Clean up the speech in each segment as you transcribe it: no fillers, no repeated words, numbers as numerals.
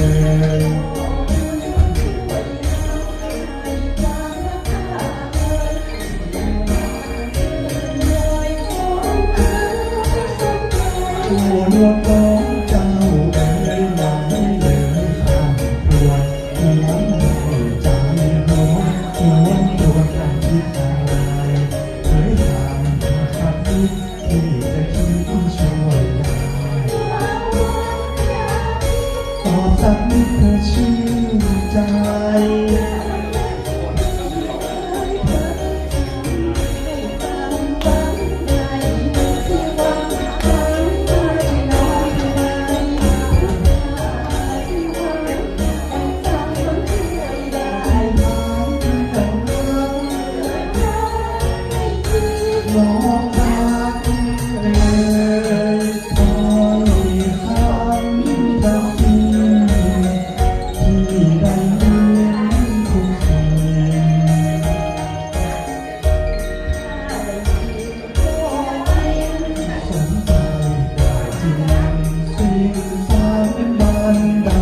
นวลของเจ้าเอ๋ยนางไม่เลยข้ามปวดหัวใจร้อนนวลตัวกันที่ตายเคยทำขับคิดที่จะคิดช่วยได้ตอบสักนิดเธอชื่นใจร้องรักเอ่ยคอยคำรักที่ได้ยินทุกคืนสนใจได้จริงสิ่งฝันบันดาล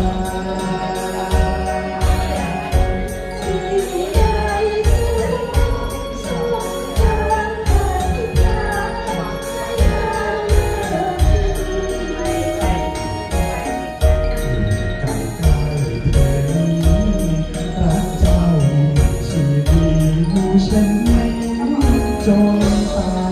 ฉันไม่จนตาย